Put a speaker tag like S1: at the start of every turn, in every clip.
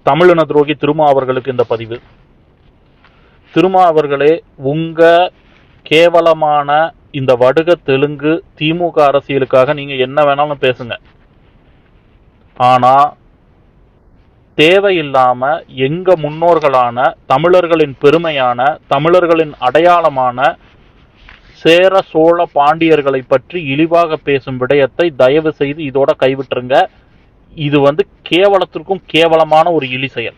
S1: தமிழின துரோகி திருமா அவர்களுக்கு இந்த பதிவு. திருமா அவர்களே, உங்க கேவலமான இந்த வடுக தெலுங்கு திமுக அரசியலுக்காக நீங்க என்ன வேணாலும் பேசுங்க. ஆனா தேவையில்லாம எங்க முன்னோர்களான தமிழர்களின் பெருமையான தமிழர்களின் அடையாளமான சேர சோழ பாண்டியர்களை பற்றி இழிவாக பேசும் விடயத்தை தயவு செய்து இதோட கைவிட்டுருங்க. இது கேவலத்திற்கும் கேவலமான ஒரு இழி செயல்.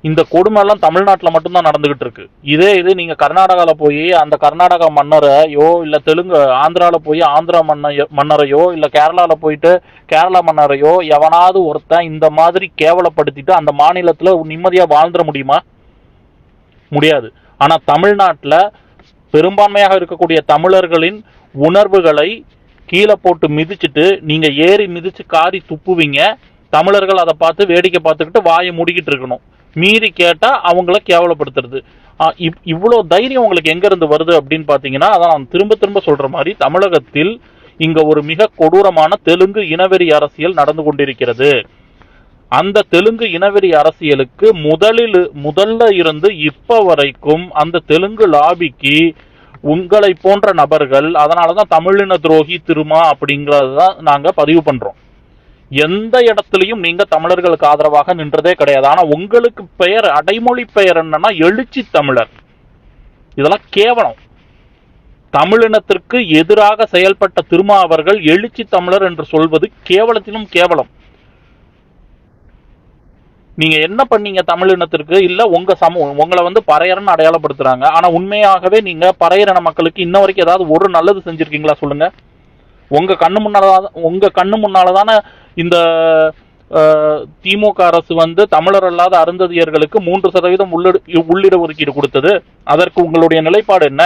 S1: இந்த கொடுமை எல்லாம் தமிழ்நாட்டில் மட்டும்தான் நடந்துகிட்டு இருக்கு. இது நீங்க கர்நாடகால போய் அந்த கர்நாடகா மன்னரையோ இல்ல தெலுங்கு ஆந்திரால போய் ஆந்திரா மன்னரையோ இல்ல கேரளால போயிட்டு கேரளா மன்னரையோ எவனாவது ஒருத்தன் இந்த மாதிரி கேவலப்படுத்திட்டு அந்த மாநிலத்துல நிம்மதியா வாழ்ந்துட முடியுமா? முடியாது. ஆனா தமிழ்நாட்டில் பெரும்பான்மையாக இருக்கக்கூடிய தமிழர்களின் உணர்வுகளை கீழே போட்டு மிதிச்சுட்டு நீங்க ஏறி மிதிச்சு காரி துப்புவீங்க. தமிழர்கள் அதை பார்த்து வேடிக்கை பார்த்துக்கிட்டு வாயை முடிக்கிட்டு இருக்கணும். மீறி கேட்டா அவங்கள கேவலப்படுத்துறது. இவ்வளவு தைரியம் உங்களுக்கு எங்க இருந்து வருது அப்படின்னு பாத்தீங்கன்னா, அதான் நான் திரும்ப திரும்ப சொல்ற மாதிரி தமிழகத்தில் இங்க ஒரு மிக கொடூரமான தெலுங்கு இனவெறி அரசியல் நடந்து கொண்டிருக்கிறது. அந்த தெலுங்கு இனவெறி அரசியலுக்கு முதல்ல இருந்து இப்ப வரைக்கும் அந்த தெலுங்கு லாபிக்கு உங்களை போன்ற நபர்கள், அதனாலதான் தமிழின துரோகி திருமா அப்படிங்கறதான் நாங்க பதிவு பண்றோம். எந்த இடத்துலையும் நீங்க தமிழர்களுக்கு ஆதரவாக நின்றதே கிடையாது. ஆனா உங்களுக்கு பெயர், அடைமொழி பெயர் என்னன்னா எழுச்சி தமிழர். இதெல்லாம் கேவலம். தமிழினத்திற்கு எதிராக செயல்பட்ட திருமா அவர்கள் எழுச்சி தமிழர் என்று சொல்வது கேவலத்திலும் கேவலம். நீங்க என்ன பண்ணீங்க தமிழினத்திற்கு? இல்ல உங்களை பறையர்னு அடையாளப்படுத்துறாங்க. ஆனா உண்மையாகவே நீங்க பறையரின மக்களுக்கு இன்ன வரைக்கும் ஏதாவது ஒரு நல்லது செஞ்சிருக்கீங்களா சொல்லுங்க. உங்க கண்ணு முன்னாலதான இந்த திமுக அரசு தமிழர் அல்லாத அருந்ததியர்களுக்கு 3% உள்ளிட ஒதுக்கீடு கொடுத்தது. அதற்கு உங்களுடைய நிலைப்பாடு என்ன?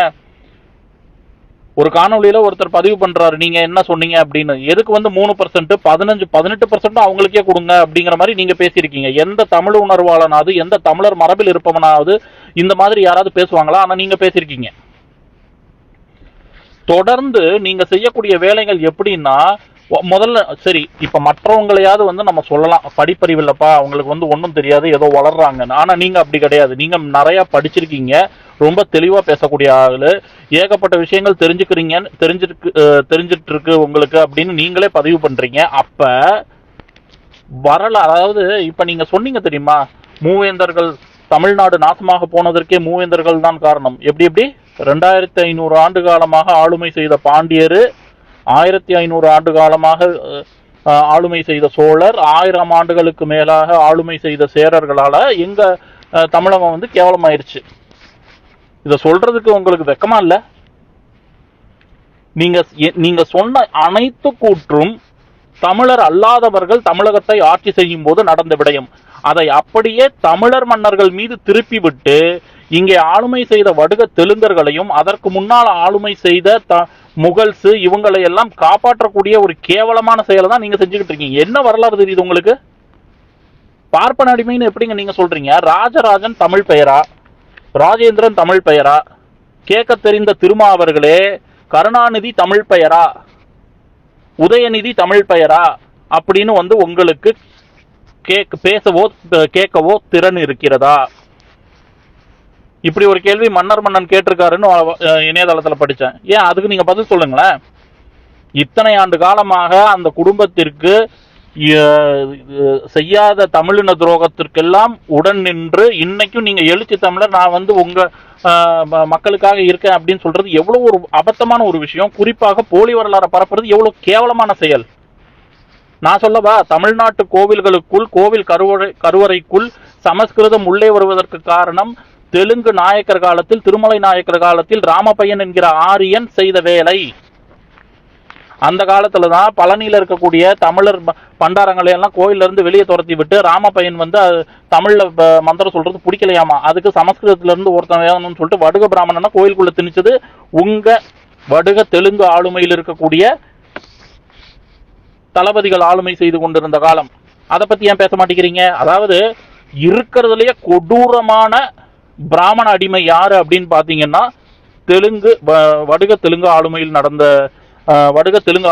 S1: ஒரு காணொலியில ஒருத்தர் பதிவு பண்றாரு, நீங்க என்ன சொன்னீங்க அப்படின்னு. எதுக்கு 3%, 18% அவங்களுக்கே கொடுங்க அப்படிங்கிற மாதிரி நீங்க பேசியிருக்கீங்க. எந்த தமிழ் உணர்வாளனாவது, எந்த தமிழர் மரபில் இருப்பவனாவது இந்த மாதிரி யாராவது பேசுவாங்களா? ஆனா நீங்க பேசியிருக்கீங்க. தொடர்ந்து நீங்க செய்யக்கூடிய வேலைகள் எப்படின்னா, முதல்ல சரி, இப்ப மற்றவங்களையாவது நம்ம சொல்லலாம், படிப்பறிவு இல்லப்பா, அவங்களுக்கு ஒன்றும் தெரியாது, ஏதோ வளர்றாங்க. ஆனா நீங்க அப்படி கிடையாது. நீங்க நிறைய படிச்சிருக்கீங்க, ரொம்ப தெளிவா பேசக்கூடிய ஆளு, ஏகப்பட்ட விஷயங்கள் தெரிஞ்சிட்டு இருக்கு உங்களுக்கு அப்படின்னு நீங்களே பதிவு பண்றீங்க. அப்ப அதாவது இப்ப நீங்க சொன்னீங்க தெரியுமா, மூவேந்தர்கள், தமிழ்நாடு நாசமாக போனதற்கே மூவேந்தர்கள் தான் காரணம். எப்படி 2500 ஆண்டு காலமாக ஆளுமை செய்த பாண்டியர், 1500 ஆண்டு காலமாக ஆளுமை செய்த சோழர், 1000 ஆண்டுகளுக்கு மேலாக ஆளுமை செய்த சேரர்களால எங்க தமிழகம் கேவலமாயிருச்சு. இத சொல்றதுக்கு உங்களுக்கு வெக்கமா இல்ல? நீங்க சொன்ன அனைத்து கூற்றும் தமிழர் அல்லாதவர்கள் தமிழகத்தை ஆட்சி செய்யும் போது நடந்த விடயம். அதை அப்படியே தமிழர் மன்னர்கள் மீது திருப்பி விட்டு இங்கே ஆளுமை செய்த வடுக தெலுங்கர்களையும் அதற்கு முன்னால் ஆளுமை செய்த முகல்ஸ் இவங்களை எல்லாம் காப்பாற்றக்கூடிய ஒரு கேவலமான செயலை தான் நீங்க செஞ்சுக்கிட்டு இருக்கீங்க. என்ன வரலாறு தெரியுது உங்களுக்கு? பார்ப்பன அடிமைன்னு எப்படிங்க நீங்க சொல்றீங்க? ராஜராஜன் தமிழ் பெயரா? ராஜேந்திரன் தமிழ் பெயரா? கேட்க தெரிந்த திருமா அவர்களே, கருணாநிதி தமிழ் பெயரா? உதயநிதி தமிழ் பெயரா அப்படின்னு உங்களுக்கு பேசவோ கேட்கவோ திறன் இருக்கிறதா? இப்படி ஒரு கேள்வி மன்னன் கேட்டிருக்காருன்னு இணையதளத்தில் படித்தேன். ஏன் அதுக்கு நீங்க பதில் சொல்லுங்களேன். இத்தனை ஆண்டு காலமாக அந்த குடும்பத்திற்கு செய்யாத தமிழின துரோகத்திற்கெல்லாம் உடன் நின்று இன்னைக்கும் நீங்க எழுச்சி தமிழர், நான் உங்க மக்களுக்காக இருக்கேன் அப்படின்னு சொல்றது எவ்வளவு ஒரு அபத்தமான ஒரு விஷயம். குறிப்பாக போலி வரலாறு பரப்புறது எவ்வளவு கேவலமான செயல். நான் சொல்லவா, தமிழ்நாட்டு கோவில்களுக்குள், கோவில் கருவறைக்குள் சமஸ்கிருதம் உள்ளே வருவதற்கு காரணம் தெலுங்கு நாயக்கர் காலத்தில், திருமலை நாயக்கர் காலத்தில் ராமபையன் என்கிற ஆரியன் செய்த வேலை. அந்த காலத்துலதான் பழனியில இருக்கக்கூடிய தமிழர் பண்டாரங்களை எல்லாம் கோயில இருந்து வெளியே துரத்தி விட்டு ராமபையன் தமிழ்ல மந்திரம் சொல்றது பிடிக்கலையாமா, அதுக்கு சமஸ்கிருதத்துல இருந்து ஒருத்தன் வேணும்னு சொல்லிட்டு வடுக பிராமணனை கோயிலுக்குள்ள திணிச்சது உங்க வடுக தெலுங்கு ஆளுமையில் இருக்கக்கூடிய தளபதிகள் ஆளுமை செய்து கொண்டிருந்த காலம். அதை பத்தி ஏன் பேச மாட்டேங்கிறீங்க? அதாவது இருக்கிறதுலயே கொடூரமான பிராமண அடிமை யாரு அப்படின்னு பாத்தீங்கன்னா, வடுக தெலுங்கு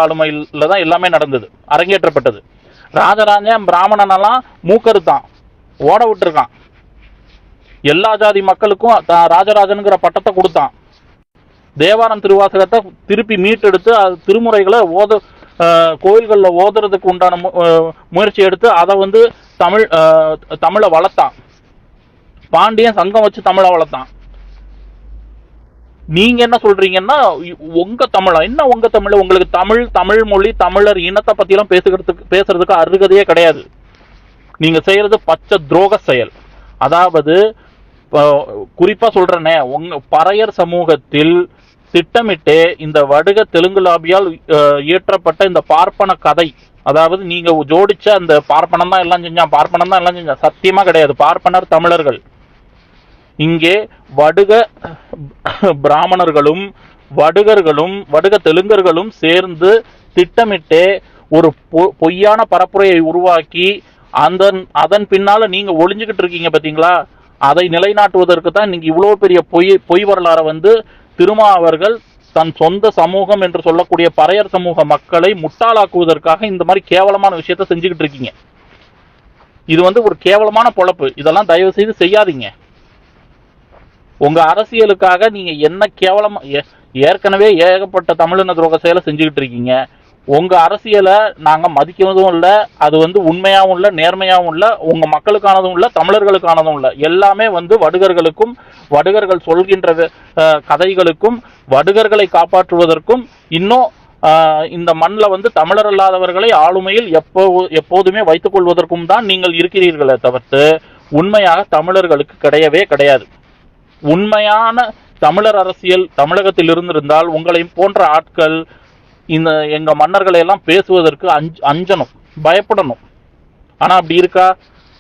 S1: ஆளுமையில் தான் எல்லாமே நடந்தது, அரங்கேற்றப்பட்டது. ராஜராஜன் பிராமணனெல்லாம் மூக்கறுத்தான், ஓட விட்டுருக்கான். எல்லா ஜாதி மக்களுக்கும் ராஜராஜனுங்கிற பட்டத்தை கொடுத்தான். தேவாரம் திருவாசகத்தை திருப்பி மீட்டெடுத்து அது திருமுறைகளை கோயில்களில் ஓதுறதுக்கு உண்டான முயற்சி எடுத்து அதை வந்து தமிழை வளர்த்தான். பாண்டியன் சங்கம் வச்சு தமிழை வளர்த்தான். நீங்க என்ன சொல்றீங்கன்னா உங்க தமிழா என்ன உங்க தமிழ்? உங்களுக்கு தமிழ் மொழி தமிழர் இனத்தை பத்தி எல்லாம் பேசுறதுக்கு அருகதையே கிடையாது. நீங்க செய்யறது பச்சை துரோக செயல். அதாவது குறிப்பா சொல்றேனே, உங்க பறையர் சமூகத்தில் திட்டமிட்டே இந்த வடுக தெலுங்கு லாபியால் இயற்றப்பட்ட இந்த பார்ப்பன கதை, அதாவது நீங்க ஜோடிச்ச அந்த பார்ப்பனம் தான் எல்லாம் செஞ்சான், சத்தியமா கிடையாது. பார்ப்பனர் தமிழர்கள். இங்கே வடுக பிராமணர்களும் வடுக தெலுங்கர்களும் சேர்ந்து திட்டமிட்டே ஒரு பொய்யான பரப்புரையை உருவாக்கி அதன் பின்னால நீங்க ஒளிஞ்சுக்கிட்டு இருக்கீங்க பாத்தீங்களா? அதை நிலைநாட்டுவதற்கு தான் நீங்க இவ்வளவு பெரிய பொய் வரலாறை வந்து திருமாவர்கள் தன் சொந்த சமூகம் என்று சொல்லக்கூடிய பறையர் சமூக மக்களை முட்டாளாக்குவதற்காக இந்த மாதிரி கேவலமான விஷயத்தை செஞ்சுக்கிட்டு இருக்கீங்க. இது வந்து ஒரு கேவலமான பொழப்பு. இதெல்லாம் தயவு செய்து செய்யாதீங்க. உங்க அரசியலுக்காக நீங்க என்ன கேவலமா ஏற்கனவே ஏகப்பட்ட தமிழின துரோக செயலை செஞ்சுக்கிட்டு இருக்கீங்க. உங்க அரசியலை நாங்க மதிக்கிறதும் இல்லை, அது வந்து உண்மையாகவும் இல்லை, நேர்மையாகவும் இல்லை, உங்க மக்களுக்கானதும் இல்லை, தமிழர்களுக்கானதும் இல்லை. எல்லாமே வந்து வடுகர்கள் சொல்கின்ற கதைகளுக்கும் வடுகர்களை காப்பாற்றுவதற்கும் இன்னும் இந்த மண்ணில் வந்து தமிழர் அல்லாதவர்களை ஆளுமையில் எப்போதுமே வைத்துக் கொள்வதற்கும் தான் நீங்கள் இருக்கிறீர்களே தவிர்த்து உண்மையாக தமிழர்களுக்கு கிடையவே கிடையாது. உண்மையான தமிழர் அரசியல் தமிழகத்தில் இருந்திருந்தால் உங்களை போன்ற ஆட்கள் இந்த எங்க மன்னர்களை எல்லாம் பேசுவதற்கு அஞ்சணும், பயப்படணும். ஆனா அப்படி இருக்கா?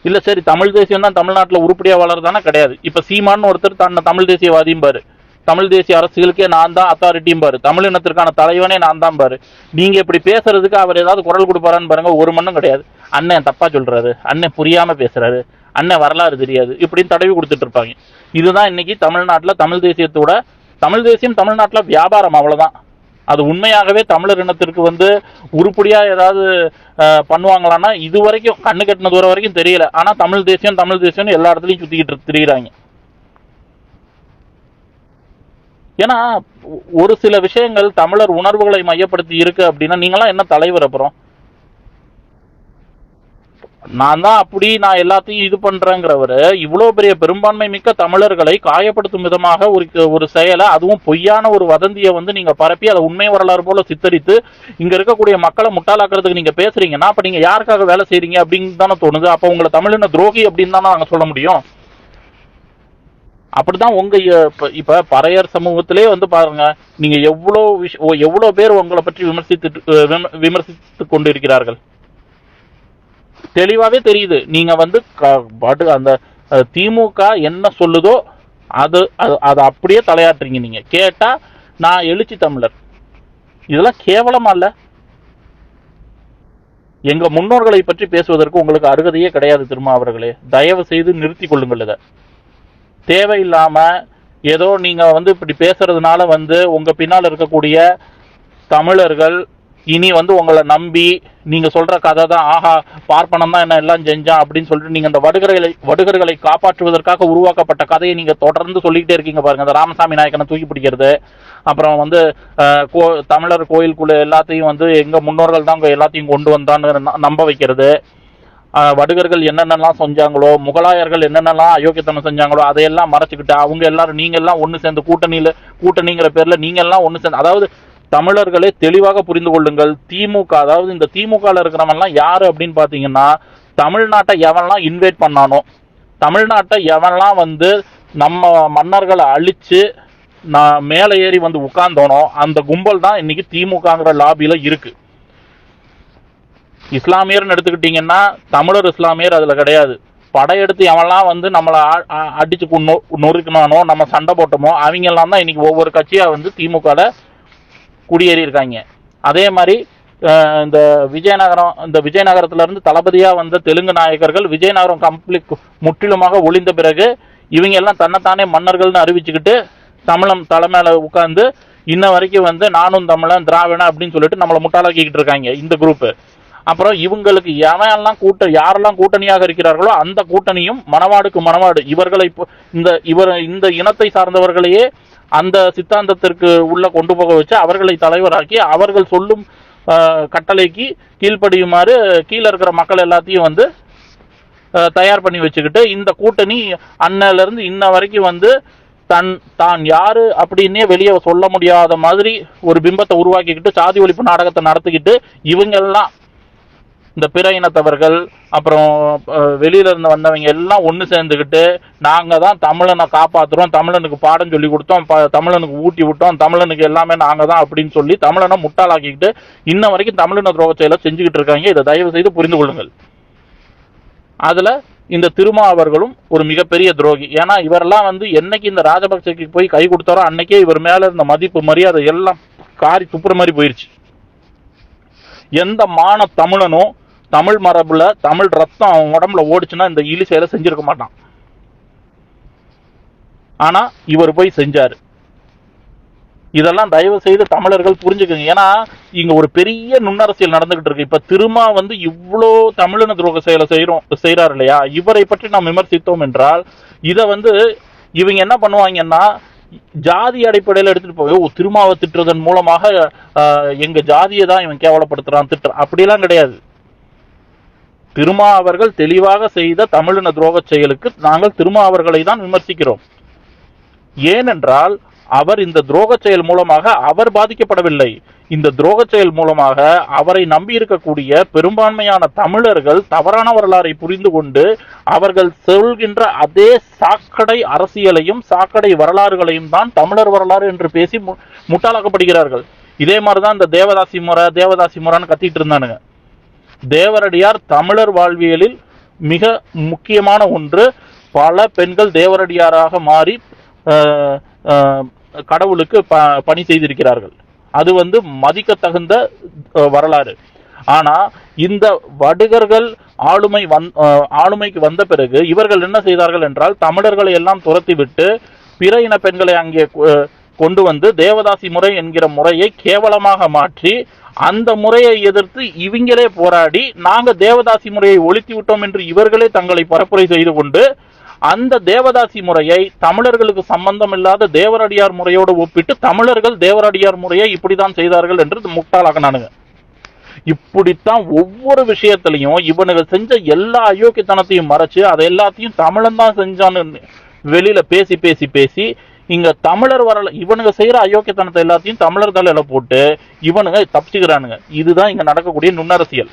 S1: இல்ல சரி தமிழ் தேசியம் தான் தமிழ்நாட்டில் உருப்படியா வளருதானே? கிடையாது. இப்ப சீமான்னு ஒருத்தர் தன்னை தமிழ் தேசியவாதியும் பாரு, தமிழ் தேசிய அரசியலுக்கே நான் தான் அத்தாரிட்டியும் பாரு, தமிழினத்திற்கான தலைவனே நான் தான் பாரு. நீங்க இப்படி பேசுறதுக்கு அவர் ஏதாவது குரல் கொடுப்பாரான்னு பாருங்க. ஒரு மண்ணும் கிடையாது. அண்ணன் தப்பா சொல்றாரு, அண்ணன் புரியாம பேசுறாரு, அண்ணன் வரலாறு தெரியாது, இப்படின்னு தடவி கொடுத்துட்டு இருப்பாங்க. இதுதான் இன்னைக்கு தமிழ்நாட்டில் தமிழ் தேசியம் தமிழ்நாட்டில் வியாபாரம், அவ்வளவுதான். அது உண்மையாகவே தமிழர் இனத்திற்கு வந்து உருப்படியா ஏதாவது பண்ணுவாங்களான்னா இது வரைக்கும் கண்ணு கட்டின தூரம் வரைக்கும் தெரியல. ஆனா தமிழ் தேசியம் எல்லா இடத்துலையும் சுத்திக்கிட்டு திரியிறாங்க. ஏன்னா ஒரு சில விஷயங்கள் தமிழர் உணர்வுகளை மையப்படுத்தி இருக்கு அப்படின்னா நீங்களாம் என்ன தலைவர்? அப்புறம் நான் தான் அப்படி நான் எல்லாத்தையும் இது பண்றேங்கிறவரு இவ்வளவு பெரிய பெரும்பான்மை மிக்க தமிழர்களை காயப்படுத்தும் விதமாக ஒரு செயலை, அதுவும் பொய்யான ஒரு வதந்தியை வந்து நீங்க பரப்பி அதை உண்மை வரலாறு போல சித்தரித்து இங்க இருக்கக்கூடிய மக்களை முட்டாளாக்குறதுக்கு நீங்க பேசுறீங்கன்னா அப்ப நீங்க யாருக்காக வேலை செய்றீங்க அப்படின்னு தானே தோணுது. அப்ப உங்களை தமிழின துரோகி அப்படின்னு தானே நாங்க சொல்ல முடியும். அப்படிதான் உங்க இப்ப பறையர் சமூகத்திலே வந்து பாருங்க, நீங்க எவ்வளவு பேர் உங்களை பற்றி விமர்சித்து கொண்டு இருக்கிறார்கள். தெளிவாவே தெரியுது. நீங்க வந்து அந்த திமுக என்ன சொல்லுதோ அது அப்படியே தலையாட்டுறீங்க. நீங்க கேட்டா நான் எழுச்சி தமிழர், இதெல்லாம் கேவலமா இல்ல? எங்க முன்னோர்களை பற்றி பேசுவதற்கு உங்களுக்கு அருகதையே கிடையாது. திருமாவர்களே, தயவு செய்து நிறுத்தி கொள்ளுங்கள். இதை தேவையில்லாம ஏதோ நீங்க வந்து இப்படி பேசுறதுனால வந்து உங்க பின்னால் இருக்கக்கூடிய தமிழர்கள் இனி வந்து உங்களை நம்பி நீங்க சொல்ற கதை தான், ஆஹா பார்ப்பனம் தான் என்ன எல்லாம் செஞ்சான் அப்படின்னு சொல்லிட்டு நீங்க அந்த வடுகர்களை காப்பாற்றுவதற்காக உருவாக்கப்பட்ட கதையை நீங்க தொடர்ந்து சொல்லிக்கிட்டே இருக்கீங்க பாருங்க. அந்த ராமசாமி நாயக்கனை தூக்கி பிடிக்கிறது, அப்புறம் வந்து தமிழர் கோயிலுக்குள்ள எல்லாத்தையும் வந்து எங்க முன்னோர்கள் தான் எல்லாத்தையும் கொண்டு வந்தான்னு நம்ப வைக்கிறது, வடுகர்கள் என்னென்னலாம் செஞ்சாங்களோ, முகலாயர்கள் என்னென்னலாம் அயோக்கியத்தனம் செஞ்சாங்களோ அதையெல்லாம் மறைச்சுக்கிட்டு அவங்க எல்லாரும் நீங்க எல்லாம் ஒன்று சேர்ந்து கூட்டணிங்கிற பேர்ல நீங்க எல்லாம் ஒன்று சேர்ந்து, அதாவது தமிழர்களே தெளிவாக புரிந்து கொள்ளுங்கள். திமுக, அதாவது இந்த திமுக இருக்கிறவன்லாம் யாரு அப்படின்னு பாத்தீங்கன்னா, தமிழ்நாட்டை எவன்லாம் இன்வைட் பண்ணானோ, தமிழ்நாட்டை எவன்லாம் வந்து நம்ம மன்னர்களை அழிச்சு மேலே ஏறி வந்து உட்கார்ந்தோனோ அந்த கும்பல் தான் இன்னைக்கு திமுகங்கிற லாபியில இருக்கு. இஸ்லாமியர்னு எடுத்துக்கிட்டீங்கன்னா தமிழர் இஸ்லாமியர் அதுல கிடையாது. படையெடுத்து எவன்லாம் வந்து நம்மளை அடிச்சு நொறுக்கினானோ, நம்ம சண்டை போட்டோமோ அவங்க எல்லாம் தான் இன்னைக்கு ஒவ்வொரு கட்சியா வந்து திமுக குடியேறி இருக்காங்க. அதே மாதிரி இந்த விஜயநகரத்துல இருந்து தளபதியா வந்த தெலுங்கு நாயக்கர்கள் விஜயநகரம் கம்ப்ளீட் முற்றிலுமாக ஒளிந்த பிறகு இவங்க எல்லாம் தன்னைத்தானே மன்னர்கள்னு அறிவிச்சுக்கிட்டு தமிழம் தலைமையில உட்கார்ந்து இன்ன வரைக்கும் வந்து நானும் தமிழன் திராவிடன் அப்படின்னு சொல்லிட்டு நம்மளை முட்டாளாக்கிக்கிட்டு இருக்காங்க இந்த குரூப். அப்புறம் இவங்களுக்கு யாரெல்லாம் கூட்டணியாக இருக்கிறார்களோ அந்த கூட்டணியும் மனவாடுக்கு மனவாடு இந்த இனத்தை சார்ந்தவர்களையே அந்த சித்தாந்தத்திற்கு உள்ள கொண்டு போக வச்சு அவர்களை தலைவராக்கி அவர்கள் சொல்லும் கட்டளைக்கு கீழ்ப்படியுமாறு கீழே இருக்கிற மக்கள் எல்லாத்தையும் வந்து தயார் பண்ணி வச்சுக்கிட்டு இந்த கூட்டணி அன்னையில இருந்து இன்ன வரைக்கும் வந்து தான் யாரு அப்படின்னே வெளியே சொல்ல முடியாத மாதிரி ஒரு பிம்பத்தை உருவாக்கிக்கிட்டு சாதி ஒழிப்பு நாடகத்தை நடத்திக்கிட்டு இவங்க எல்லாம் இந்த பிற இனத்தவர்கள் அப்புறம் வெளியில இருந்து வந்தவங்க எல்லாம் ஒன்று சேர்ந்துக்கிட்டு நாங்க தான் தமிழனை காப்பாத்துறோம், தமிழனுக்கு பாடம் சொல்லி கொடுத்தோம், தமிழனுக்கு ஊட்டி விட்டோம், தமிழனுக்கு எல்லாமே நாங்க தான் அப்படின்னு சொல்லி தமிழனை முட்டாளாக்கிக்கிட்டு இன்ன வரைக்கும் தமிழின துரோக செயலை செஞ்சுக்கிட்டு இருக்காங்க. இதை தயவு செய்து புரிந்து கொள்ளுங்கள். அதுல இந்த திருமா அவர்களும் ஒரு மிகப்பெரிய துரோகி. ஏன்னா இவரெல்லாம் வந்து என்னைக்கு இந்த ராஜபக்சேக்கு போய் கை கொடுத்தாரோ அன்னைக்கே இவர் மேல இருந்த மதிப்பு மரியாதை எல்லாம் காரி துப்புற மாதிரி போயிருச்சு. எந்த மான தமிழனும் தமிழ் மரபுல தமிழ் ரத்தம் அவன் உடம்புல ஓடிச்சுன்னா இந்த இழி செயலை செஞ்சிருக்க மாட்டான். ஆனா இவர் போய் செஞ்சாரு. இதெல்லாம் தயவு செய்து தமிழர்கள் புரிஞ்சுக்குங்க. ஏன்னா இங்க ஒரு பெரிய நுண்ணரசியல் நடந்துகிட்டு இருக்கு. இப்ப திருமா வந்து இவ்வளோ தமிழின துரோக செயலை செய்யறாரு இல்லையா, இவரை பற்றி நாம் விமர்சித்தோம் என்றால் இதை வந்து இவங்க என்ன பண்ணுவாங்கன்னா ஜாதி அடிப்படையில் எடுத்துட்டு போய் திருமாவை திட்டுறதன் மூலமாக எங்க ஜாதியை தான் இவன் கேவலப்படுத்துறான் திட்டுறான் அப்படியெல்லாம் கிடையாது. திருமா அவர்கள் தெளிவாக செய்த தமிழின துரோக செயலுக்கு நாங்கள் திருமா அவர்களை தான் விமர்சிக்கிறோம். ஏனென்றால் அவர் இந்த துரோக செயல் மூலமாக அவர் பாதிக்கப்படவில்லை. இந்த துரோக செயல் மூலமாக அவரை நம்பி இருக்கக்கூடிய பெரும்பான்மையான தமிழர்கள் தவறான வரலாறை புரிந்து கொண்டு அவர்கள் சொல்கின்ற அதே சாக்கடை அரசியலையும் சாக்கடை வரலாறுகளையும் தான் தமிழர் வரலாறு என்று பேசி முட்டாளாக்கப்படுகிறார்கள். இதே மாதிரிதான் இந்த தேவதாசி முறைன்னு கத்திட்டு இருந்தானுங்க. தேவரடியார் தமிழர் வாழ்வியலில் மிக முக்கியமான ஒன்று. பல பெண்கள் தேவரடியாராக மாறி கடவுளுக்கு பணி செய்திருக்கிறார்கள். அது வந்து மதிக்க தகுந்த வரலாறு. ஆனா இந்த வடுகர்கள் ஆளுமைக்கு வந்த பிறகு இவர்கள் என்ன செய்தார்கள் என்றால் தமிழர்களை எல்லாம் துரத்தி விட்டு பிற இன பெண்களை அங்கே கொண்டு வந்து தேவதாசி முறை என்கிற முறையை கேவலமாக மாற்றி அந்த முறையை எதிர்த்து இவங்களே போராடி நாங்க தேவதாசி முறையை ஒழித்து விட்டோம் என்று இவர்களே தங்களை பரப்புரை செய்து கொண்டு அந்த தேவதாசி முறையை தமிழர்களுக்கு சம்பந்தம் இல்லாத தேவரடியார் முறையோடு ஒப்பிட்டு தமிழர்கள் தேவரடியார் முறையை இப்படித்தான் செய்தார்கள் என்று முட்டாளாக்கினானுங்க. இப்படித்தான் ஒவ்வொரு விஷயத்திலையும் இவனுங்க செஞ்ச எல்லா அயோக்கியத்தனத்தையும் மறைச்சு அதை எல்லாத்தையும் தமிழன் தான் செஞ்சான்னு வெளியில பேசி பேசி பேசி இங்க தமிழர் இவனுங்க செய்யற அயோக்கியத்தனத்தை எல்லாத்தையும் தமிழர் தலையில போட்டு இவனுங்க தப்பிச்சுக்கிறானுங்க. இதுதான் இங்க நடக்கக்கூடிய நுண்ணரசியல்.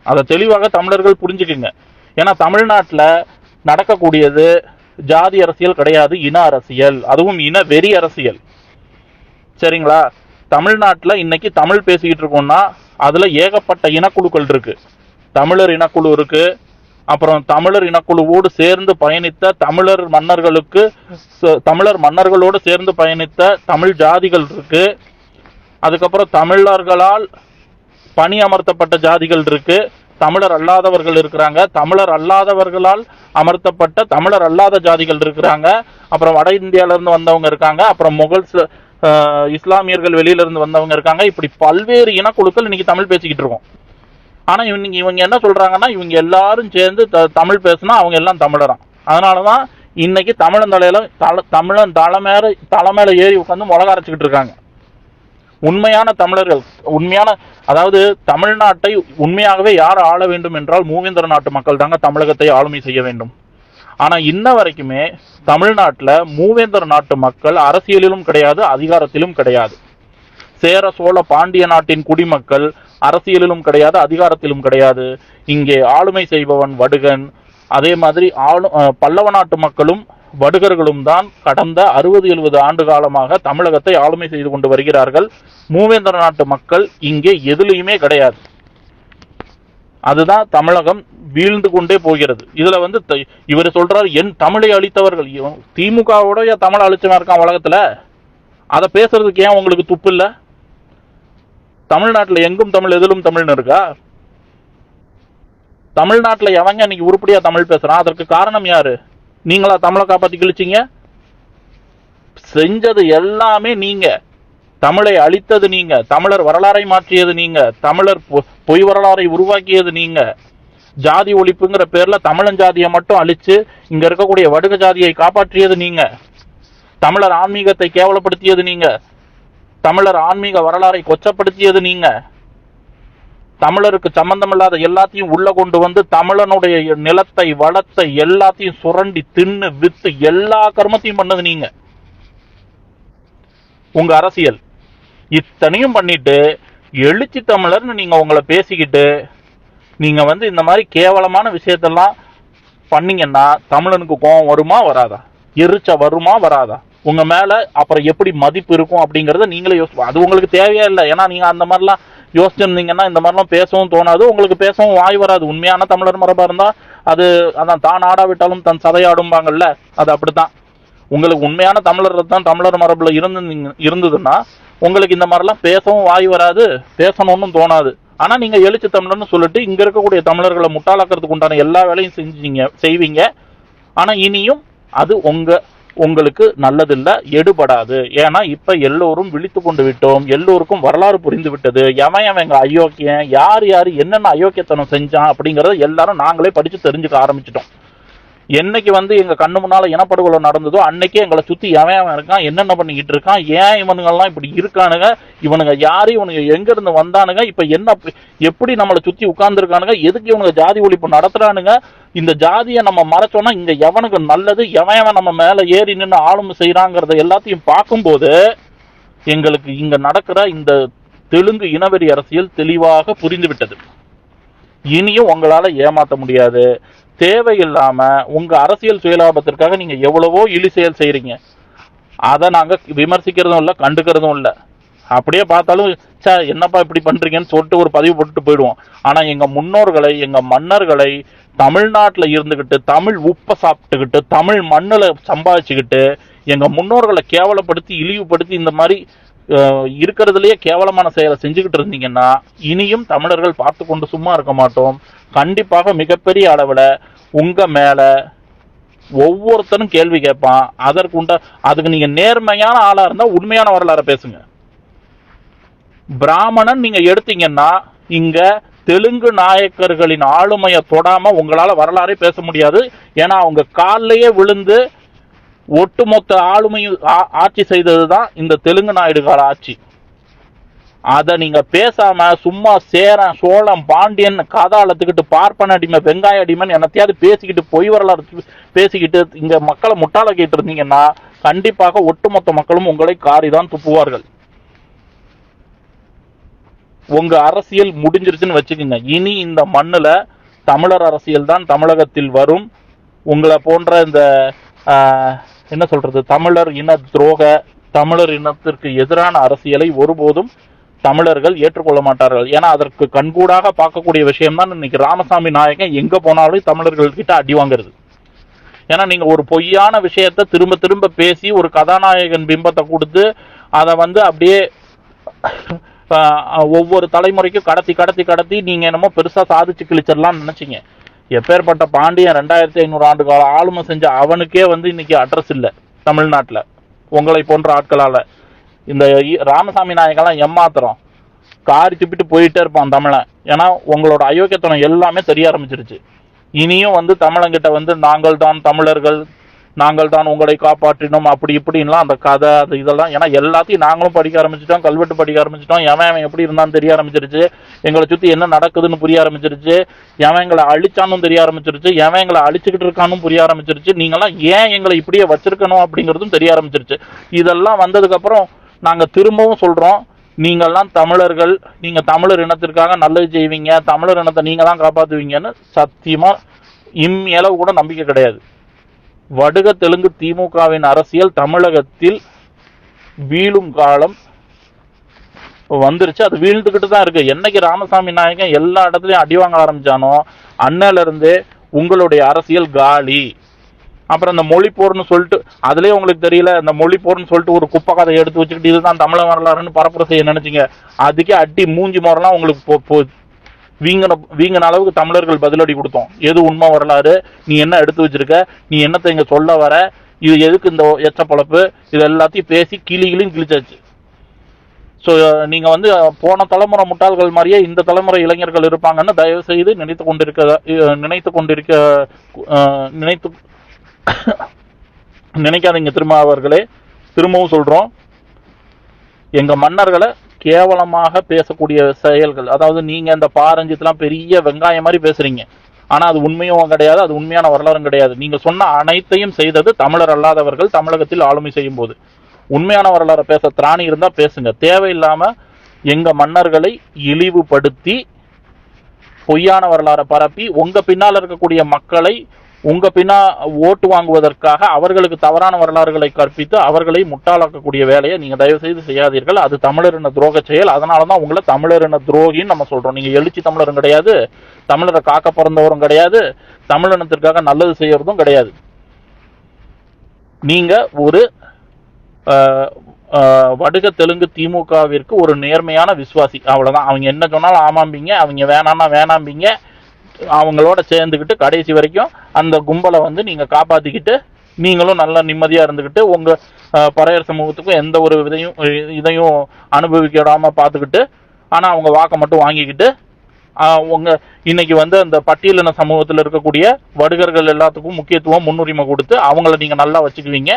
S1: அதை தெளிவாக தமிழர்கள் புரிஞ்சுக்குங்க. ஏன்னா தமிழ்நாட்டில் நடக்கக்கூடியது ஜாதி அரசியல் கிடையாது, இன அரசியல், அதுவும் இன வெறி அரசியல். சரிங்களா? தமிழ்நாட்டில் இன்னைக்கு தமிழ் பேசிக்கிட்டு இருக்கோம்னா அதுல ஏகப்பட்ட இனக்குழுக்கள் இருக்கு. தமிழர் இனக்குழு இருக்கு, அப்புறம் தமிழர் இனக்குழுவோடு சேர்ந்து பயணித்த தமிழர் மன்னர்களோடு சேர்ந்து பயணித்த தமிழ் ஜாதிகள் இருக்கு. அதுக்கப்புறம் தமிழர்களால் பணி அமர்த்தப்பட்ட ஜாதிகள் இருக்கு, தமிழர் அல்லாதவர்கள் இருக்கிறாங்க, தமிழர் அல்லாதவர்களால் அமர்த்தப்பட்ட தமிழர் அல்லாத ஜாதிகள் இருக்கிறாங்க, அப்புறம் வட இந்தியால இருந்து வந்தவங்க இருக்காங்க, அப்புறம் முகல்ஸ் இஸ்லாமியர்கள் வெளியில இருந்து வந்தவங்க இருக்காங்க. இப்படி பல்வேறு இனக்குழுக்கள் இன்னைக்கு தமிழ் பேசிக்கிட்டு இருக்கோம். ஆனா இவங்க என்ன சொல்றாங்கன்னா இவங்க எல்லாரும் சேர்ந்து தமிழ் பேசினா அவங்க எல்லாம் தமிழராம். அதனாலதான் இன்னைக்கு தமிழன் தலைமையில ஏறி உட்காந்து மிளகா அரைச்சுக்கிட்டு இருக்காங்க. உண்மையான தமிழர்கள் அதாவது தமிழ்நாட்டை உண்மையாகவே யார் ஆள வேண்டும் என்றால் மூவேந்தர் நாட்டு மக்கள் தாங்க தமிழகத்தை ஆளுமை செய்ய வேண்டும். ஆனா இன்ன வரைக்குமே தமிழ்நாட்டில் மூவேந்தர் நாட்டு மக்கள் அரசியலிலும் கிடையாது, அதிகாரத்திலும் கிடையாது. சேர சோழ பாண்டிய நாட்டின் குடிமக்கள் அரசியலிலும் கிடையாது, அதிகாரத்திலும் கிடையாது. இங்கே ஆளுமை செய்பவன் வடுகன். அதே மாதிரி பல்லவ நாட்டு மக்களும் வடுகர்களும் தான் கடந்த 60-70 ஆண்டு காலமாக தமிழகத்தை ஆளுமை செய்து கொண்டு வருகிறார்கள். மூவேந்தர் நாட்டு மக்கள் இங்கே எதுலையுமே கிடையாது. அதுதான் தமிழகம் வீழ்ந்து கொண்டே போகிறது. இதுல வந்து இவர் சொல்றாரு என் தமிழை அழித்தவர்கள். திமுகவோட தமிழ் அழிச்சவன் இருக்கான் உலகத்துல. அதை பேசுறதுக்கு ஏன் உங்களுக்கு துப்பு இல்ல? தமிழ்நாட்டில் எங்கும் தமிழ் எதிலும் தமிழ்னு இருக்கா? தமிழ்நாட்டில் எவங்க இன்னைக்கு உருப்படியா தமிழ் பேசுறான்? அதற்கு காரணம் யாரு? நீங்களா தமிழை காப்பாத்தி கிழிச்சிங்க? செஞ்சது எல்லாமே நீங்க. தமிழை அழித்தது நீங்க, தமிழர் வரலாறை மாற்றியது நீங்க, தமிழர் பொய் வரலாறை உருவாக்கியது நீங்க. ஜாதி ஒழிப்புங்கிற பேர்ல தமிழன் ஜாதியை மட்டும் அழிச்சு இங்க இருக்கக்கூடிய வடுக ஜாதியை காப்பாற்றியது நீங்க. தமிழர் ஆன்மீகத்தை கேவலப்படுத்தியது நீங்க. தமிழர் ஆன்மீக வரலாறை கொச்சப்படுத்தியது நீங்க. தமிழருக்கு சம்பந்தமில்லாத எல்லாத்தையும் உள்ள கொண்டு வந்து தமிழனுடைய நிலத்தை வளத்தை எல்லாத்தையும் சுரண்டி தின்னு வித்து எல்லா கர்மத்தையும் பண்ணது நீங்க. உங்க அரசியல் இத்தனையும் பண்ணிட்டு எழுச்சி தமிழர்னு நீங்க உங்களை பேசிக்கிட்டு நீங்க வந்து இந்த மாதிரி கேவலமான விஷயத்தெல்லாம் பண்ணீங்கன்னா தமிழனுக்கு கோபம் வருமா வராதா? எரிச்ச வருமா வராதா? உங்க மேல அப்புறம் எப்படி மதிப்பு இருக்கும் அப்படிங்கறத நீங்களே யோசிப்போம். அது உங்களுக்கு தேவையா இல்லை. ஏன்னா நீங்க அந்த மாதிரிலாம் யோசிச்சிருந்தீங்கன்னா இந்த மாதிரிலாம் பேசவும் தோணாது, உங்களுக்கு பேசவும் வாய் வராது. உண்மையான தமிழர் மரபா இருந்தா அது அதான் தான் ஆடாவிட்டாலும் தன் சதையாடும்பாங்கல்ல, அது அப்படித்தான். உங்களுக்கு உண்மையான தமிழர் தான் தமிழர் மரபுல இருந்ததுன்னா உங்களுக்கு இந்த மாதிரிலாம் பேசவும் வாய் வராது, பேசணும்னு தோணாது. ஆனா நீங்க எழுச்சி தமிழர்னு சொல்லிட்டு இங்க இருக்கக்கூடிய தமிழர்களை முட்டாளாக்கிறதுக்கு உண்டான எல்லா வேலையும் செய்வீங்க. ஆனா இனியும் அது உங்களுக்கு நல்லதில்லை, எடுபடாது. ஏன்னா இப்ப எல்லோரும் விழித்து கொண்டு விட்டோம், எல்லோருக்கும் வரலாறு புரிந்து விட்டது. எவன் எங்க அயோக்கியம், யார் என்னென்ன அயோக்கியத்தனம் செஞ்சான் அப்படிங்கறத எல்லாரும் நாங்களே படிச்சு தெரிஞ்சுக்க ஆரம்பிச்சிட்டோம். என்னைக்கு வந்து எங்க கண்ணு முன்னால இனப்படுகொலை நடந்ததோ அன்னைக்கே எங்களை சுத்தி எவன் இருக்கான், என்னென்ன பண்ணிக்கிட்டு இருக்கான், ஏன் இவனுங்கெல்லாம் இப்படி இருக்கானுங்க, இவனுங்க யாரு, இவனுங்க எங்க இருந்து வந்தானுங்க, இப்ப என்ன எப்படி நம்மளை சுத்தி உட்கார்ந்துருக்கானுங்க, எதுக்கு இவனுங்க ஜாதி ஒழிப்பு நடத்துறானுங்க, இந்த ஜாதியை நம்ம மறைச்சோம்னா இங்க எவனுக்கு நல்லது, எவன் நம்ம மேல ஏறி நின்று ஆளுமை செய்யறாங்கிறத எல்லாத்தையும் பார்க்கும்போது எங்களுக்கு இங்க நடக்கிற இந்த தெலுங்கு இனவெறி அரசியல் தெளிவாக புரிந்து விட்டது. இனியும் உங்களால ஏமாற்ற முடியாது. தேவையில்லாம உங்க அரசியல் சுயலாபத்திற்காக நீங்க எவ்வளவோ இழி செயல் செய்யறீங்க. அதை நாங்க விமர்சிக்கிறதும் இல்லை, கண்டுக்கிறதும் இல்லை. அப்படியே பார்த்தாலும் என்னப்பா இப்படி பண்றீங்கன்னு சொல்லிட்டு ஒரு பதிவு போட்டுட்டு போயிடுவோம். ஆனா எங்க முன்னோர்களை, எங்க மன்னர்களை தமிழ்நாட்டில் இருந்துகிட்டு தமிழ் உப்பை சாப்பிட்டுக்கிட்டு தமிழ் மண்ணில் சம்பாதிச்சுக்கிட்டு எங்க முன்னோர்களை கேவலப்படுத்தி இழிவுபடுத்தி இந்த மாதிரி இருக்கிறதுலயே கேவலமான செயலை செஞ்சுக்கிட்டு இருந்தீங்கன்னா இனியும் தமிழர்கள் பார்த்து கொண்டு சும்மா இருக்க மாட்டோம். கண்டிப்பாக மிகப்பெரிய அளவுல உங்க மேல ஒவ்வொருத்தரும் கேள்வி கேட்பான். அதுக்கு நீங்க நேர்மையான ஆளா இருந்தா உண்மையான வரலாறு பேசுங்க. பிராமணன் நீங்க எடுத்தீங்கன்னா இங்க தெலுங்கு நாயக்கர்களின் ஆளுமையை தொடாம உங்களால வரலாறே பேச முடியாது. ஏன்னா அவங்க காலிலேயே விழுந்து ஒட்டுமொத்த ஆளுமையும் ஆட்சி செய்ததுதான் இந்த தெலுங்கு நாயுடு கால ஆட்சி. அதை நீங்க பேசாம சும்மா சேரன் சோழம் பாண்டியன் காதாளத்துக்கிட்டு பார்ப்பன அடிமை வெங்காய அடிமைன்னு என்னத்தையாவது பேசிக்கிட்டு பொய் வரலாறு பேசிக்கிட்டு இங்க மக்களை முட்டாளாக்கிட்டு இருந்தீங்கன்னா கண்டிப்பாக ஒட்டுமொத்த மக்களும் உங்களை காரிதான் துப்புவார்கள். உங்க அரசியல் முடிஞ்சிருச்சுன்னு வச்சுக்கோங்க. இனி இந்த மண்ணுல தமிழர் அரசியல் தான் தமிழகத்தில் வரும். உங்களை போன்ற இந்த என்ன சொல்றது தமிழர் இன துரோக, தமிழர் இனத்திற்கு எதிரான அரசியலை ஒருபோதும் தமிழர்கள் ஏற்றுக்கொள்ள மாட்டார்கள். ஏன்னா அதற்கு கண்கூடாக பார்க்கக்கூடிய விஷயம் தான் இன்னைக்கு ராமசாமி நாயகன் எங்க போனாலும் தமிழர்கள் கிட்ட அடி வாங்குறது. ஏன்னா நீங்க ஒரு பொய்யான விஷயத்த திரும்ப திரும்ப பேசி ஒரு கதாநாயகன் பிம்பத்தை கொடுத்து அதை வந்து அப்படியே ஒவ்வொரு தலைமுறைக்கும் கடத்தி நீங்க என்னமோ பெருசா சாதிச்சு கிழிச்சிடலாம் நினைச்சீங்க. எப்பேற்பட்ட பாண்டியன் 2500 ஆண்டு கால ஆளுமை செஞ்ச அவனுக்கே வந்து இன்னைக்கு அட்ரஸ் இல்லை தமிழ்நாட்டில் உங்களை போன்ற ஆட்களால. இந்த ராமசாமி நாயகெல்லாம் ஏமாத்திரம் காரி துப்பிட்டு போயிட்டே இருப்பான் தமிழன். ஏன்னா உங்களோட அயோக்கியத்தனம் எல்லாமே தெரிய ஆரம்பிச்சிருச்சு. இனியும் வந்து தமிழங்கிட்ட வந்து நாங்கள் தான் தமிழர்கள், நாங்கள் தான் உங்களை காப்பாற்றினோம் அப்படி இப்படின்லாம் அந்த கதை அது இதெல்லாம். ஏன்னா எல்லாத்தையும் நாங்களும் படிக்க ஆரம்பிச்சிட்டோம், கல்வெட்டு படிக்க ஆரம்பிச்சிட்டோம். எவன் எப்படி இருந்தான்னு தெரிய ஆரம்பிச்சிருச்சு, எங்களை சுற்றி என்ன நடக்குதுன்னு புரிய ஆரம்பிச்சிருச்சு, எவன் எங்களை அழிச்சானும் தெரிய ஆரம்பிச்சிருச்சு, எவன் எங்களை அழிச்சுக்கிட்டு இருக்கானும் புரிய ஆரம்பிச்சிருச்சு. நீங்களாம் ஏன் எங்களை இப்படியே வச்சிருக்கணும் அப்படிங்கிறதும் தெரிய ஆரம்பிச்சிருச்சு. இதெல்லாம் வந்ததுக்கப்புறம் நாங்கள் திரும்பவும் சொல்கிறோம், நீங்கள்லாம் தமிழர்கள், நீங்கள் தமிழர் இனத்திற்காக நல்லது செய்வீங்க, தமிழர் இனத்தை நீங்கள் தான் காப்பாற்றுவீங்கன்னு சத்தியமாக இம்மளவு கூட நம்பிக்கை கிடையாது. வடுக தெலுங்கு திமுகவின் அரசியல் தமிழகத்தில் வீழும் காலம் வந்துருச்சு. அது வீழ்ந்துகிட்டு தான் இருக்கு. என்னைக்கு ராமசாமி நாயகன் எல்லா இடத்துலையும் அடி வாங்க ஆரம்பிச்சானோ அன்னையில இருந்தே உங்களுடைய அரசியல் காலி. அப்புறம் இந்த மொழி போர்னு சொல்லிட்டு அதுலயே உங்களுக்கு தெரியல, இந்த மொழி போர்னு சொல்லிட்டு ஒரு குப்பை கதை எடுத்து வச்சுக்கிட்டு இதுதான் தமிழ வரலாறுன்னு பரப்புரை செய்ய நினைச்சீங்க. அதுக்கே அடி மூஞ்சி முறைலாம் உங்களுக்கு வீங்கின அளவுக்கு தமிழர்கள் பதிலடி கொடுத்தோம். எது உண்மை வரலாறு, நீ என்ன எடுத்து வச்சிருக்க, நீ என்னத்தை இங்க சொல்ல வர, இது எதுக்கு இந்த எச்ச பொழப்பு, இது எல்லாத்தையும் பேசி கிளிகளையும் கிழிச்சாச்சு. ஸோ நீங்க வந்து போன தலைமுறை முட்டாள்கள் மாதிரியே இந்த தலைமுறை இளைஞர்கள் இருப்பாங்கன்னு தயவு செய்து நினைக்காதீங்க. திருமாவர்களே, திரும்பவும் சொல்றோம், எங்க மன்னர்களை கேவலமாக பேசக்கூடிய செயல்கள், அதாவது நீங்க அந்த பாரஞ்சித்லாம் பெரிய வெங்காயம் மாதிரி பேசுறீங்க, ஆனா அது உண்மையும் கிடையாது, அது உண்மையான வரலாறும் கிடையாது. நீங்க சொன்ன அனைத்தையும் செய்தது தமிழர் அல்லாதவர்கள் தமிழகத்தில் ஆளுமை செய்யும் போது. உண்மையான வரலாறு பேச திராணி இருந்தா பேசுங்க. தேவையில்லாம எங்க மன்னர்களை இழிவுபடுத்தி பொய்யான வரலாறை பரப்பி உங்க பின்னால் இருக்கக்கூடிய மக்களை உங்க பின்னா ஓட்டு வாங்குவதற்காக அவர்களுக்கு தவறான வரலாறுகளை கற்பித்து அவர்களை முட்டாளாக்கக்கூடிய வேலையை நீங்க தயவு செய்து செய்யாதீர்கள். அது தமிழரின துரோக செயல். அதனாலதான் உங்களை தமிழரின துரோகின்னு நம்ம சொல்றோம். நீங்க எழுச்சி தமிழரும் கிடையாது, தமிழரை காக்க பிறந்தவரும் கிடையாது, தமிழினத்திற்காக நல்லது செய்யறதும் கிடையாது. நீங்க ஒரு வடுக தெலுங்கு திமுகவிற்கு ஒரு நேர்மையான விசுவாசி, அவ்வளவுதான். அவங்க என்ன சொன்னாலும் ஆமாம்பிங்க, அவங்க வேணாம்னா வேணாம்பிங்க. அவங்களோட சேர்ந்துக்கிட்டு கடைசி வரைக்கும் அந்த கும்பலை வந்து நீங்க காப்பாத்திக்கிட்டு நீங்களும் நல்லா நிம்மதியா இருந்துக்கிட்டு உங்க பறையர் சமூகத்துக்கும் எந்த ஒரு இதையும் அனுபவிக்காம பார்த்துக்கிட்டு, ஆனா அவங்க வாக்கை மட்டும் வாங்கிக்கிட்டு உங்க இன்னைக்கு வந்து அந்த பட்டியலின சமூகத்தில் இருக்கக்கூடிய வடுகர்கள் எல்லாத்துக்கும் முக்கியத்துவம் முன்னுரிமை கொடுத்து அவங்கள நீங்க நல்லா வச்சுக்குவீங்க.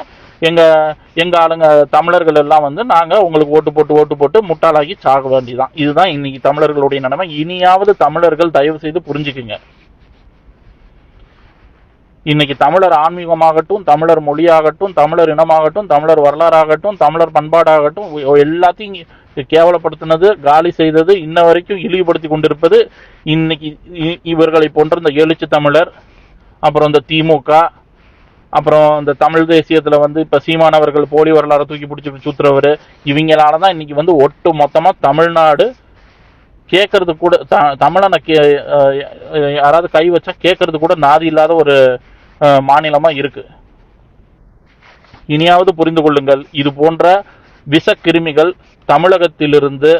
S1: எங்க ஆளுங்க தமிழர்கள் எல்லாம் வந்து நாங்க உங்களுக்கு ஓட்டு போட்டு முட்டாளாகி சாக வேண்டியதான். இதுதான் இன்னைக்கு தமிழர்களுடைய நிலைமை. இனியாவது தமிழர்கள் தயவு செய்து புரிஞ்சுக்குங்க. இன்னைக்கு தமிழர் ஆன்மீகமாகட்டும், தமிழர் மொழியாகட்டும், தமிழர் இனமாகட்டும், தமிழர் வரலாறாகட்டும், தமிழர் பண்பாடாகட்டும் எல்லாத்தையும் கேவலப்படுத்தினது, காலி செய்தது, இன்ன வரைக்கும் இழிவுபடுத்தி கொண்டிருப்பது இன்னைக்கு இவர்களை போன்ற இந்த எழுச்சி தமிழர், அப்புறம் இந்த திமுக, அப்புறம் இந்த தமிழ் தேசியத்துல வந்து இப்ப சீமானவர்கள் போலி வரலாறு தூக்கி பிடிச்சி சுத்துறவர், இவங்களாலதான் இன்னைக்கு வந்து ஒட்டு மொத்தமா தமிழ்நாடு கேட்கறது கூட தமிழனை யாராவது கை வச்சா கேட்கறது கூட நாதி இல்லாத ஒரு மாநிலமா இருக்கு. இனியாவது புரிந்து கொள்ளுங்கள். இது போன்ற விஷக்கிருமிகள் தமிழகத்திலிருந்து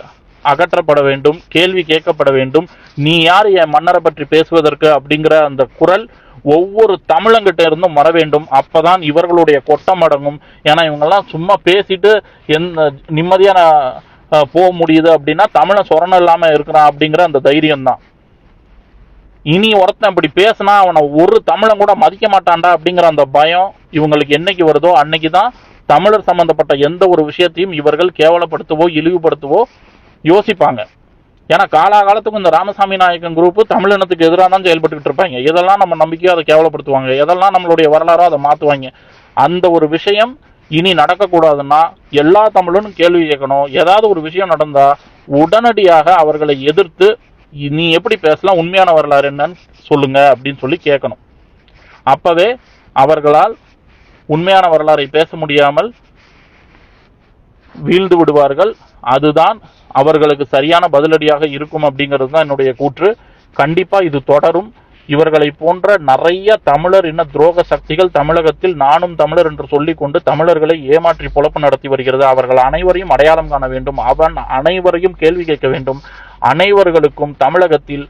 S1: அகற்றப்பட வேண்டும், கேள்வி கேட்கப்பட வேண்டும். நீ யார் என் மன்னரை பற்றி பேசுவதற்கு அப்படிங்கிற அந்த குரல் ஒவ்வொரு தமிழங்கிட்ட இருந்தும் வர வேண்டும். அப்பதான் இவர்களுடைய கொட்டம் அடங்கும். ஏன்னா இவங்கெல்லாம் சும்மா பேசிட்டு நிம்மதியான போக முடியுது அப்படின்னா தமிழன் சொரணம் இல்லாம இருக்கிறான் அப்படிங்கிற அந்த தைரியம் தான். இனி ஒருத்தன் இப்படி பேசினா அவனை ஒரு தமிழன் கூட மதிக்க மாட்டான்டா அப்படிங்கிற அந்த பயம் இவங்களுக்கு என்னைக்கு வருதோ அன்னைக்குதான் தமிழர் சம்பந்தப்பட்ட எந்த ஒரு விஷயத்தையும் இவர்கள் கேவலப்படுத்தவோ இழிவுபடுத்தவோ யோசிப்பாங்க. ஏன்னா காலாகாலத்துக்கும் இந்த ராமசாமி நாயக்கன் குரூப் தமிழினத்துக்கு எதிராக தான் செயல்பட்டு இருப்பாங்க. எதெல்லாம் நம்ம நம்பிக்கையோ அதை கேவலப்படுத்துவாங்க, எதெல்லாம் நம்மளுடைய வரலாறோ அதை மாற்றுவாங்க. அந்த ஒரு விஷயம் இனி நடக்கக்கூடாதுன்னா எல்லா தமிழனும் கேள்வி கேட்கணும். ஏதாவது ஒரு விஷயம் நடந்தா உடனடியாக அவர்களை எதிர்த்து நீ எப்படி பேசலாம், உண்மையான வரலாறு என்னன்னு சொல்லுங்க அப்படின்னு சொல்லி கேட்கணும். அப்பவே அவர்களால் உண்மையான வரலாறை பேச முடியாமல் வீழ்ந்து விடுவார்கள். அதுதான் அவர்களுக்கு சரியான பதிலடியாக இருக்கும் அப்படிங்கிறது தான் என்னுடைய கூற்று. கண்டிப்பா இது தொடரும். இவர்களை போன்ற நிறைய தமிழர் இன துரோக சக்திகள் தமிழகத்தில் நானும் தமிழர் என்று சொல்லிக் கொண்டு தமிழர்களை ஏமாற்றி பொழப்பு நடத்தி வருகிறது. அவர்கள் அனைவரையும் அடையாளம் காண வேண்டும். அவன் அனைவரையும் கேள்வி கேட்க வேண்டும். அனைவர்களுக்கும் தமிழகத்தில்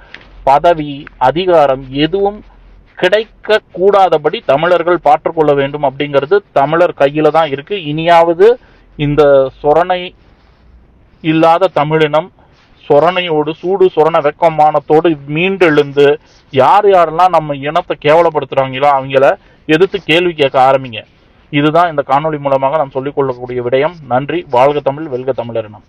S1: பதவி அதிகாரம் எதுவும் கிடைக்க கூடாதபடி தமிழர்கள் பாற்றுக்கொள்ள வேண்டும் அப்படிங்கிறது தமிழர் கையில தான் இருக்கு. இனியாவது இந்த சொரணை இல்லாத தமிழினம் சொரணையோடு சூடு சொரண வெக்கமானத்தோடு மீண்டெழுந்து யாரெல்லாம் நம்ம இனத்தை கேவலப்படுத்துறாங்களோ அவங்கள எதிர்த்து கேள்வி கேட்க ஆரம்பிங்க. இதுதான் இந்த காணொளி மூலமாக நாம் சொல்லிக் கொள்ளக்கூடிய விடயம். நன்றி. வாழ்க தமிழ், வெல்க தமிழரினம்.